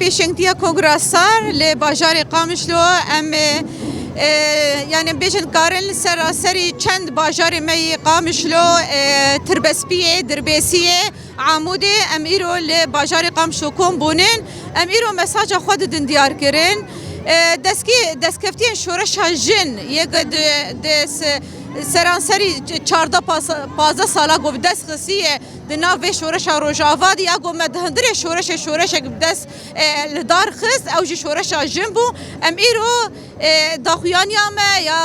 پیشنگتیا کنگراسار ل بازار قامشلو ام یعنی بیشتر کارن سراسری چند بازار می قامشلو تربسپیه دربسیه عموده امیرو ل بازار قامشلو کم بونن امیرو مساج خود دن دیار کرن دستکفتین شورش جن یک دس سرانسری 14-15 سالا گفت دست خسیه دناو شورش روجاوا دیا گفت مدهندر شورش دست لدار خست او جی شورش جنبو ام ایرو داخویانی ما یا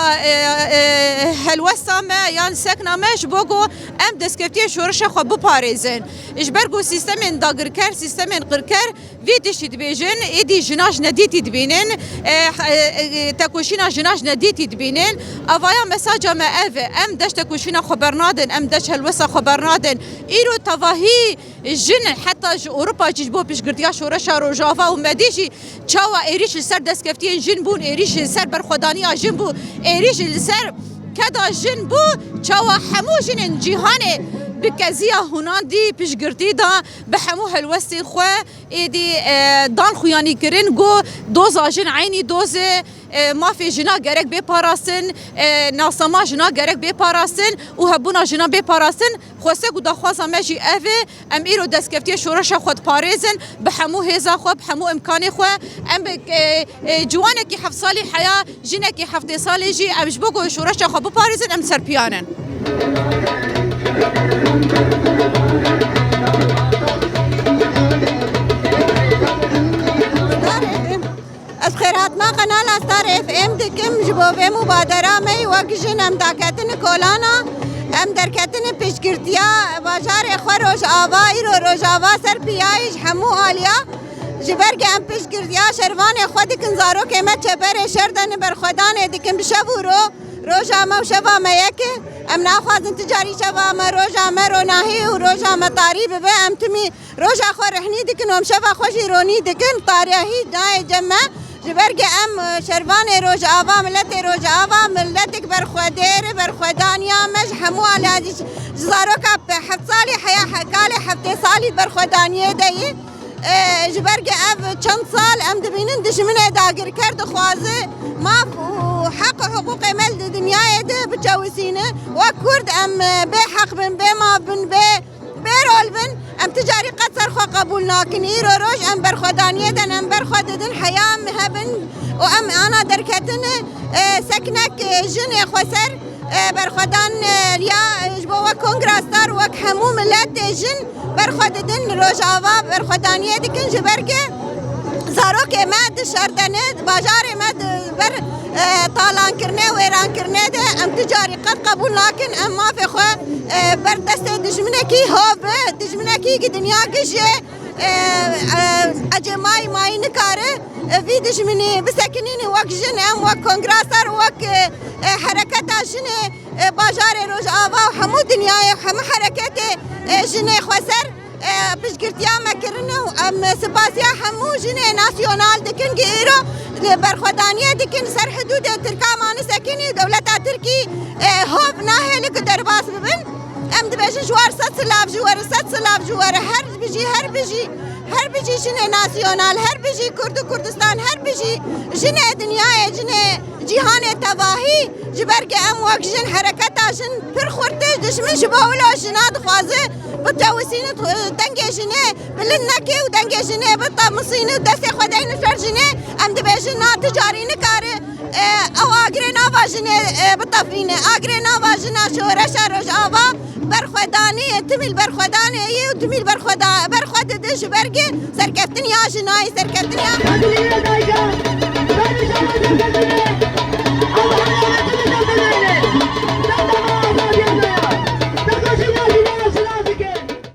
هلوستا ما یا سکنا ماش بگو ام دستکفتی شورش خو بپارێزن اجبرگو سیستم داگرکر سیستم قرکر ویدشی دبیجن ایدی جناش ندیتی دبینن تکوشینا جناش ندیتی دبینن اوایا مساجا ما ام دشت تکوشینا خبر نادن ام دشت هلوسا خبر نادن ایرو تواهی جن حتی اوروبا جیبو پیشگرتیا شورش روجاوا و مدیجی چاوا ایریش سر دستکفتی جن بون ایریش سر برخودانی جن بو ایریش سر کدا جن بو چاوا همو جن جهان بکزیا هنان دی پیشگرتی دا به همو هلوستی خو ایدی دان خویانی کرن گو دوز آجن عینی دوز مافی جنا گرک بپاراستن ناسما جنا گرک بپاراستن و هبونا جنا بپاراستن خواسته گو دخواسا مجی اوه ام ایرو دستکفتی شورش خود پارێزن به همو هزا خو به همو امکانی خو ام جوانه کی 7 سالی حیا جنه کی 7 سالی جی امش بگو شورش خو بپارێزن ام سرپیانن از خیرات ما قنال استار اف ام دکم جبوه مبادره می وگجن ام داکتن کولانا ام درکتن پیشگرتیا بازار خو روش آوا ایرو روش آوا سر پیایش همو آلیا جبرگ ام پیشگرتیا شروان خود کنزارو که ما چپر شردن برخودان دکم بشورو روزا ما شوا ما یکی ام نخوازن تجاری شوا ما روزا ما روناهی و روزا ما تاریب به ام تمی روزا خو رحنی دکن ام شوا خوشی رونی دکن تاریخی دای جمع جبرگ ام شروان روز آوا ملت روز آوا ملتک برخودیر برخودانیا مش همو علادی زارو که 7 سالی حیا حکال 7 سالی برخودانیه دی جبرگ ام چند سال ام دبینن دشمن داگر کرد خوازه ما حق حقوق مل دنیای ده بجوزینه و کرد ام به حق بن به ما بن به رول بن ام تجاری قصر خو قبول ناکن ایرو روش ام برخودانیه دن ام برخوددن حیام هبن و ام انا درکتن سکنک جن خوسر برخودان یا جبوا کنگراستار وک همو ملت جن برخوددن روش آوا برخودانیه دکن جبرگه زارو که مد شردنه بازار مد بر طالان کرنه و ایران کرنه ده ام تجاری قد قبول ناکن ام ما فی خو بر دست دشمنه کی هوب دشمنه کی که دنیا کشه اجماعی مای نکاره وی دشمنی بسکنینی وک جن ام وک کنگراسر وک حرکت جن بازار روز آوا و همو دنیای همه حرکت جن خوسر پیشگرتیا مکرنه و ام سپاسیا همو جن ناسیونال دکن که ایرو برخودانیه دکن سر حدود ترکمان سکنی دولت ترکی هوب ناهلی که درباس ببین ام دبیشن جوار 100 سلاف جوار هر بجی جن ناسیونال هر بجی کردستان هر بجی جن دنیای جن جهان تواهی جبرگ ام وک جن حرکت جن پر خورده دشمن شباولا جناد خوازه بتوسين دنجشنه بلنكي ودنجشنه بطمسين دست خدين شرجنه ام دبيشنا تجاري نكاره او اگرنا واجنه بطفينه اگرنا واجنا شورش رجاوا برخداني تميل برخداني يو تميل برخدا برخد دش برگه سرکفتن یا جنای سرکفتن یا